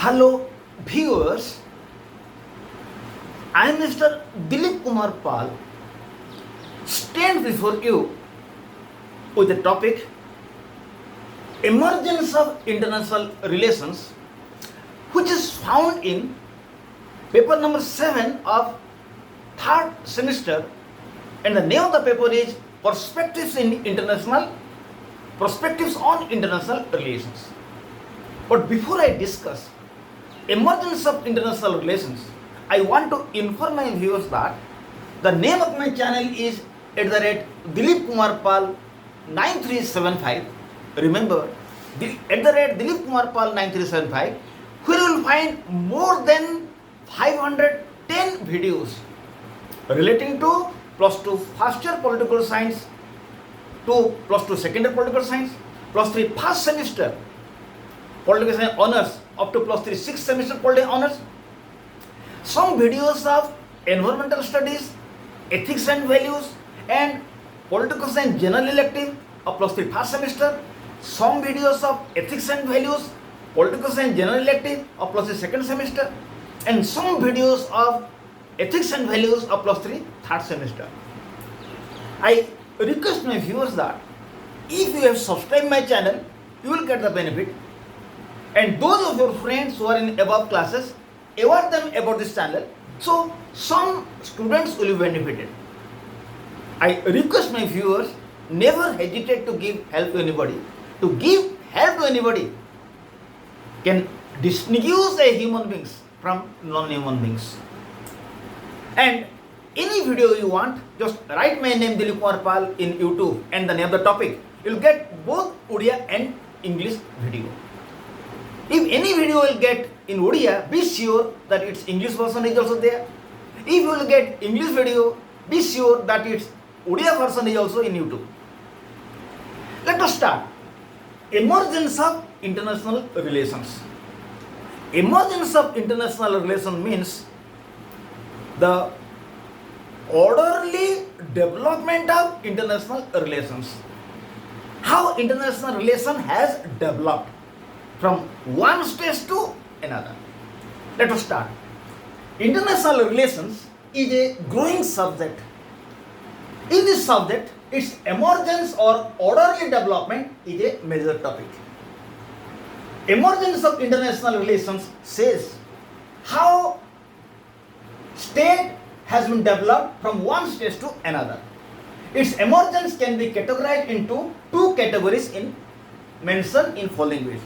Hello viewers, I am Mr. Dilip Kumar Pal, stand before you with the topic Emergence of International Relations, which is found in paper number 7 of 3rd semester, and the name of the paper is Perspectives on International Relations. But before I discuss emergence of international relations, I want to inform my viewers that the name of my channel is @Dilip Kumar Pal 9375. Remember, @Dilip Kumar Pal 9375, where you will find more than 510 videos relating to +2 first year political science, to +2 second year political science, +3 first semester political science honors, up to +3 sixth semester political honors. Some videos of environmental studies, ethics and values, and political science general elective of +3 first semester. Some videos of ethics and values, political science general elective of +3 second semester, and some videos of ethics and values of +3 third semester. I request my viewers that if you have subscribed my channel, you will get the benefit. And those of your friends who are in above classes, aware them about this channel, so some students will be benefited. I request my viewers, never hesitate to give help to anybody. To give help to anybody can distinguish a human beings from non-human beings. And any video you want, just write my name Dilip Kumar Pal in YouTube and the name of the topic. You'll get both Odia and English video. If any video will get in Odia, be sure that its English version is also there. If you will get English video, be sure that its Odia version is also in YouTube. Let us start. Emergence of international relations. Emergence of international relations means the orderly development of international relations. How international relation has developed from one stage to another. Let us start. International relations is a growing subject. In this subject, its emergence or orderly development is a major topic. Emergence of international relations says how state has been developed from one stage to another. Its emergence can be categorized into two categories mentioned in following ways.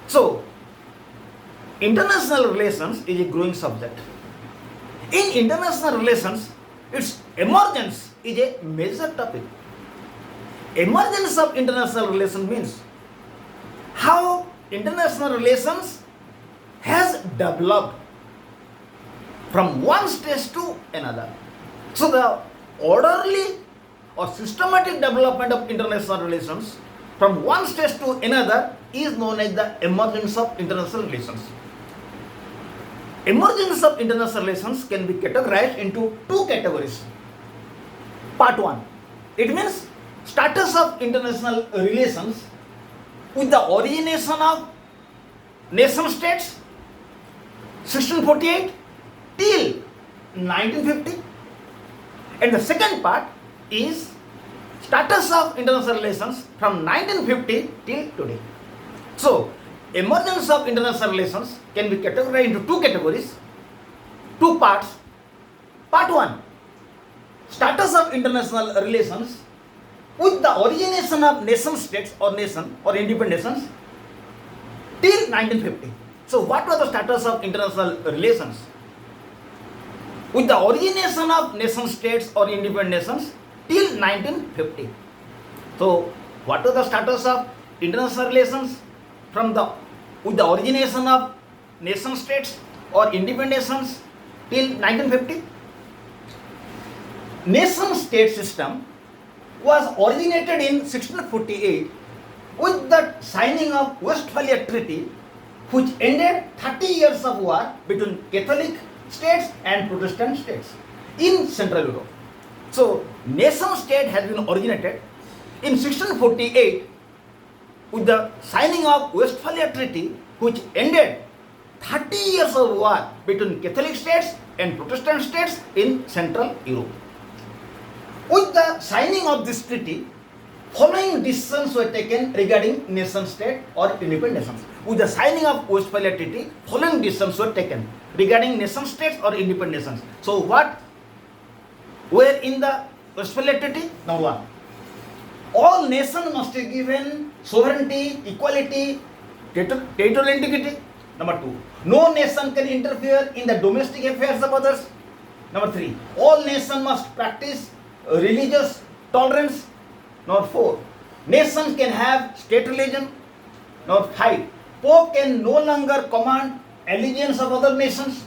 So, international relations is a growing subject. In international relations, its emergence is a major topic. Emergence of international relations means how international relations has developed from one stage to another. So the orderly or systematic development of international relations from one stage to another is known as the emergence of international relations. Emergence of international relations can be categorized into two categories. Part 1. It means status of international relations with the origination of nation states 1648 till 1950. And the second part is status of international relations from 1950 till today. So, emergence of international relations can be categorized into two categories, two parts. Part 1, status of international relations with the origination of nation states or independent nations till 1950. So, what was the status of international relations with the origination of nation states or independent nations till 1950? So, what was the status of international relations with the origination of nation states or independent nations till 1950? Nation state system was originated in 1648 with the signing of Westphalia Treaty, which ended 30 years of war between Catholic states and Protestant states in Central Europe. So, nation state has been originated in 1648 with the signing of Westphalia Treaty, which ended 30 years of war between Catholic states and Protestant states in Central Europe. With the signing of this treaty, following decisions were taken regarding nation state or independent nations. With the signing of Westphalia Treaty, following decisions were taken regarding nation states or independent nations. So what were in the Westphalia Treaty? Number one, all nations must be given sovereignty, equality, territorial integrity. Number two, no nation can interfere in the domestic affairs of others. Number three, all nations must practice religious tolerance. Number four, nations can have state religion. Number five, Pope can no longer command allegiance of other nations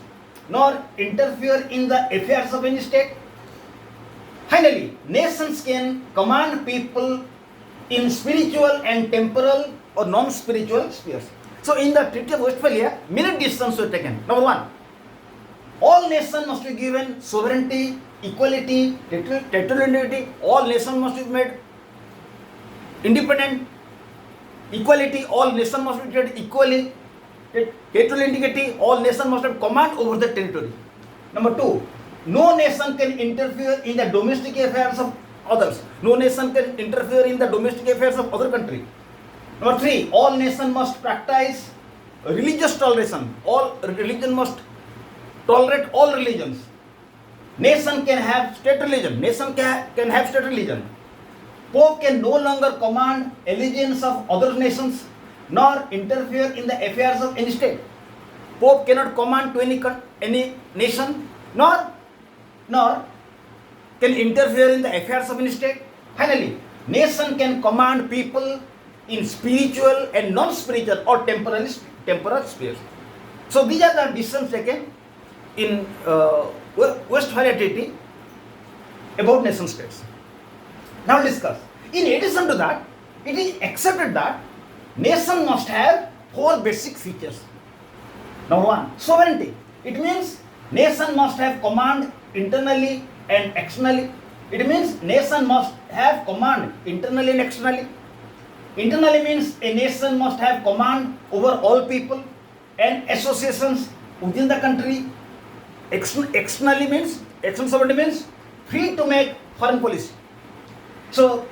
nor interfere in the affairs of any state. Finally, nations can command people in spiritual and temporal or non-spiritual spheres. So in the Treaty of Westphalia, many decisions were taken. Number one, all nations must be given sovereignty, equality, territorial integrity. All nations must be made independent. Equality, all nations must be treated equally. Territorial integrity, all nations must have command over the territory. Number two, no nation can interfere in the domestic affairs of others. No nation can interfere in the domestic affairs of other country. Number three, all nations must practice religious toleration. All religion must tolerate all religions. Nation can have state religion. Nation can have state religion. Pope can no longer command allegiance of other nations nor interfere in the affairs of any state. Pope cannot command to any nation nor can interfere in the affairs of any state. Finally, nation can command people in spiritual and non-spiritual or temporal spheres. So these are the decisions taken in Westphalia Treaty about nation states. Now discuss. In addition to that, it is accepted that nation must have four basic features. Number one, sovereignty. It means nation must have command internally and externally. It means nation must have command internally and externally. Internally means a nation must have command over all people and associations within the country. Externally means, external sovereignty means free to make foreign policy. So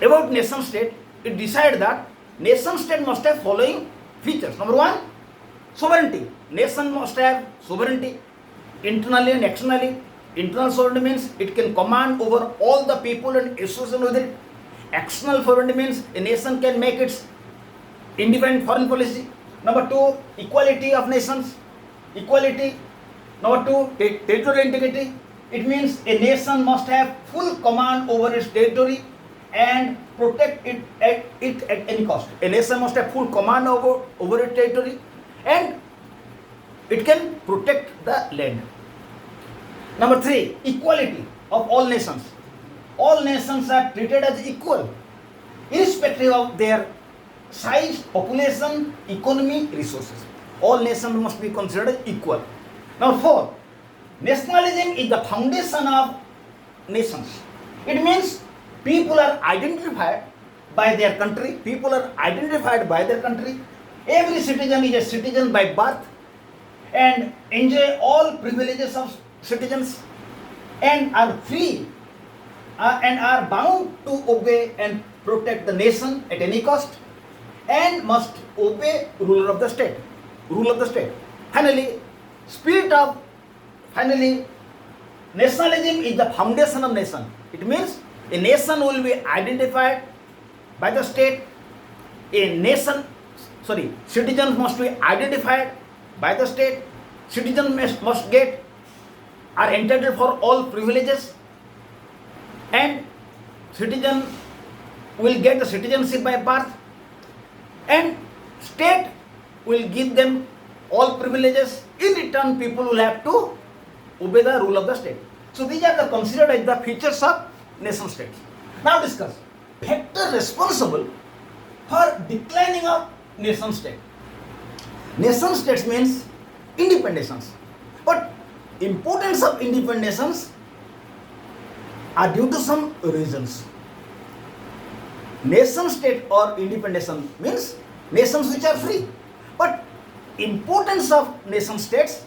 about nation state, it decided that nation state must have following features. Number one, sovereignty. Nation must have sovereignty internally and externally. Internal sovereignty means it can command over all the people and association with it. External sovereignty means a nation can make its independent foreign policy. Number two, equality of nations. Equality. Number two, territorial integrity. It means a nation must have full command over its territory and protect it at any cost. A nation must have full command over its territory and it can protect the land. Number three, equality of all nations. All nations are treated as equal, irrespective of their size, population, economy, resources. All nations must be considered equal. Number four, nationalism is the foundation of nations. It means people are identified by their country. People are identified by their country. Every citizen is a citizen by birth and enjoy all privileges of citizens and are free and are bound to obey and protect the nation at any cost and must obey ruler of the state. Rule of the state. Finally, nationalism is the foundation of nation. It means a nation will be identified by the state. Citizens must be identified by the state. Citizens are entitled for all privileges, and citizen will get the citizenship by birth, and state will give them all privileges. In return, people will have to obey the rule of the state. So these are considered as the features of nation states. Now discuss factor responsible for declining of nation state. Nation states means independent nations, but importance of independent nations are due to some reasons. Nation state or independent nation means nations which are free. But importance of nation states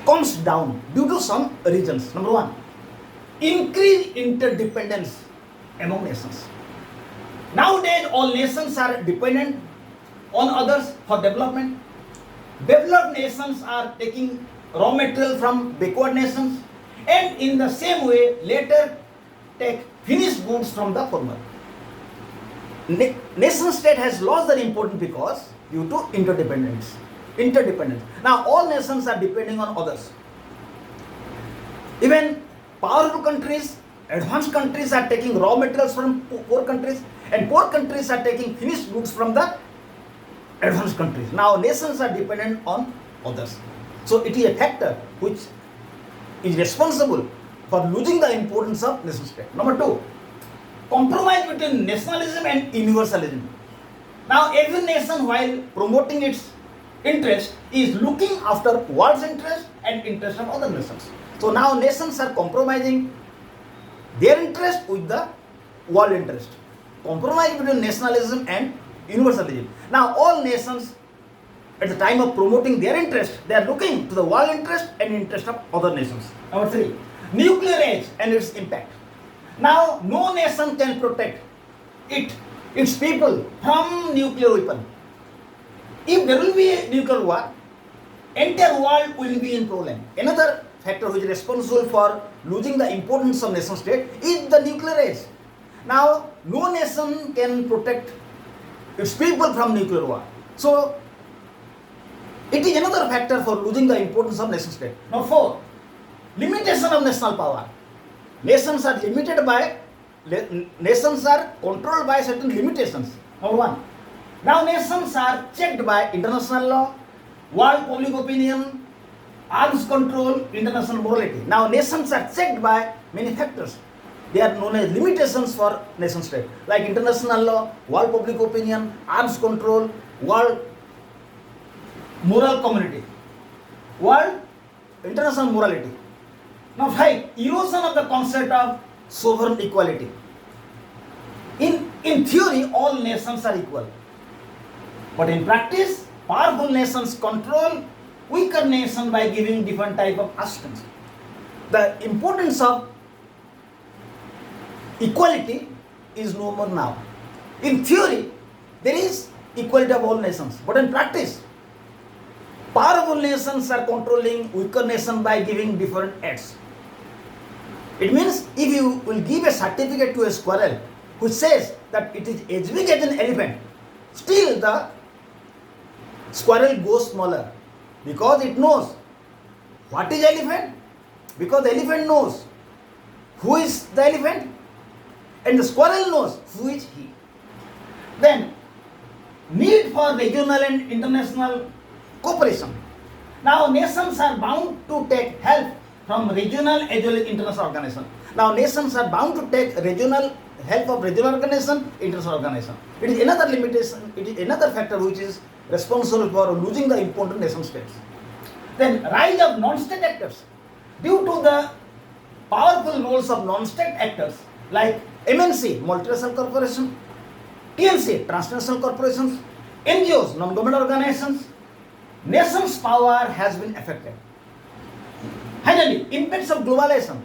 comes down due to some reasons. Number one, increased interdependence among nations. Nowadays, all nations are dependent on others for development. Developed nations are taking raw material from backward nations, and in the same way, later take finished goods from the former. Nation state has lost their importance because due to interdependence. Now all nations are depending on others. Even powerful countries, advanced countries are taking raw materials from poor countries, and poor countries are taking finished goods from the advanced countries. Now nations are dependent on others. So it is a factor which is responsible for losing the importance of nation state. Number two, compromise between nationalism and universalism. Now every nation, while promoting its interest, is looking after world's interest and interest of other nations. So now nations are compromising their interest with the world interest. Compromise between nationalism and universalism. Now all nations, at the time of promoting their interest, they are looking to the world interest and interest of other nations. Number three, nuclear age and its impact. Now no nation can protect its people from nuclear weapon. If there will be a nuclear war, entire world will be in problem. Another factor which is responsible for losing the importance of nation state is the nuclear age. Now no nation can protect its people from nuclear war. So it is another factor for losing the importance of nation state. Now four, limitation of national power. Nations are controlled by certain limitations. Number one, now nations are checked by international law, world public opinion, arms control, international morality. Now nations are checked by many factors. They are known as limitations for nation state, like international law, world public opinion, arms control, world moral community, world international morality. Now five, erosion of the concept of sovereign equality. In theory, all nations are equal. But in practice, powerful nations control weaker nations by giving different type of assistance. The importance of equality is no more now. In theory, there is equality of all nations. But in practice, powerful nations are controlling weaker nations by giving different aids. It means if you will give a certificate to a squirrel which says that it is as big as an elephant, still the squirrel goes smaller because it knows what is elephant, because the elephant knows who is the elephant and the squirrel knows who is he. Then need for regional and international cooperation. Now nations are bound to take help from regional as well as international organization. Now nations are bound to take regional help of regional organization, international organization. It is another limitation, it is another factor which is responsible for losing the important nation states. Then rise of non-state actors. Due to the powerful roles of non-state actors like MNC, multinational corporation, TNC, transnational corporations, NGOs, non-government organizations, nations' power has been affected. Finally, impacts of globalization.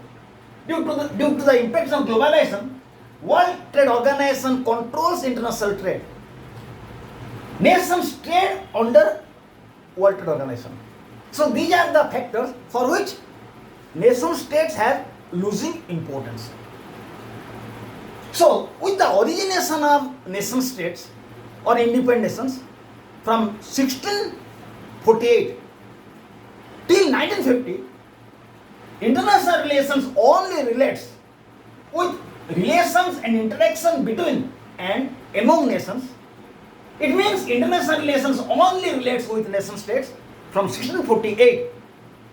Due to the impacts of globalization, World Trade Organization controls international trade. Nations trade under World Trade Organization. So these are the factors for which nation states have losing importance. So with the origination of nation states or independent nations from 1648 till 1950, international relations only relates with relations and interaction between and among nations. It means international relations only relates with nation states from 1648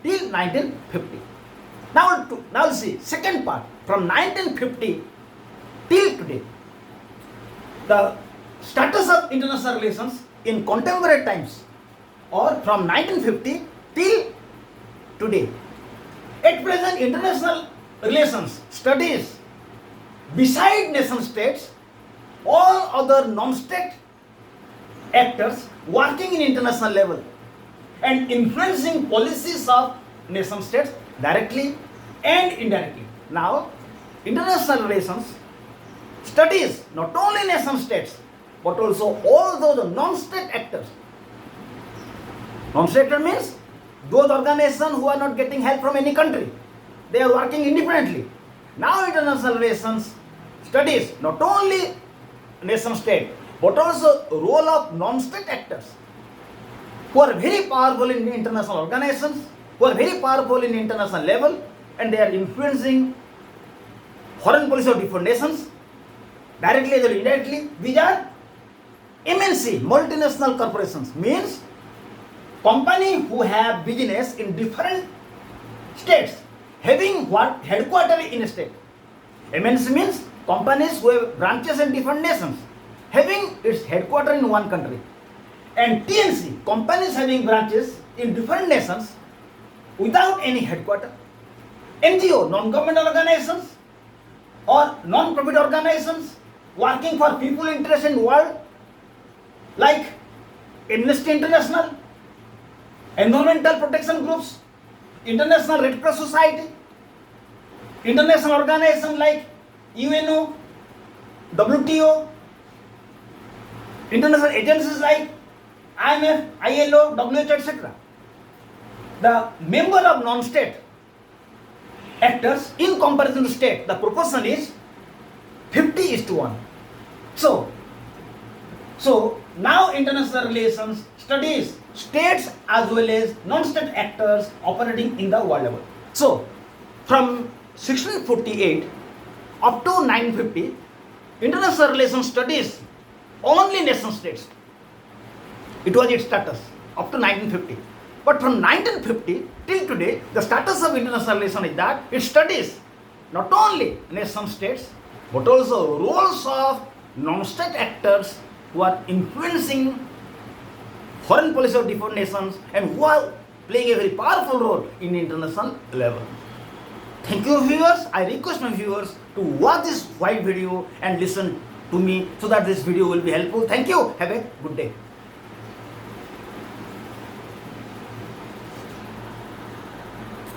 till 1950. Now see second part from 1950 till today. The status of international relations in contemporary times or from 1950 till today. At present, international relations studies beside nation states all other non-state actors working in international level and influencing policies of nation states directly and indirectly. Now, international relations studies not only nation states but also all those non-state actors. Non-state actor means those organizations who are not getting help from any country. They are working independently. Now international relations studies not only nation state but also role of non-state actors who are very powerful in international organizations, who are very powerful in international level, and they are influencing foreign policy of different nations directly or indirectly. These are MNC, multinational corporations, means company who have business in different states having what headquarters in a state. MNC means companies who have branches in different nations having its headquarters in one country. And TNC, companies having branches in different nations without any headquarters. NGO, non-governmental organizations or non-profit organizations working for people interest in the world like Amnesty International, environmental protection groups, International Red Cross Society, international organizations like UNO, WTO, international agencies like IMF, ILO, WHO, etc. The member of non-state actors in comparison to state, the proportion is 50:1. So now international relations studies states as well as non-state actors operating in the world level. So from 1648 up to 1950, international relations studies only nation states. It was its status up to 1950. But from 1950 till today, the status of international relations is that it studies not only nation states but also roles of non-state actors who are influencing foreign policy of different nations and who are playing a very powerful role in international level. Thank you viewers. I request my viewers to watch this wide video and listen to me so that this video will be helpful. Thank you. Have a good day.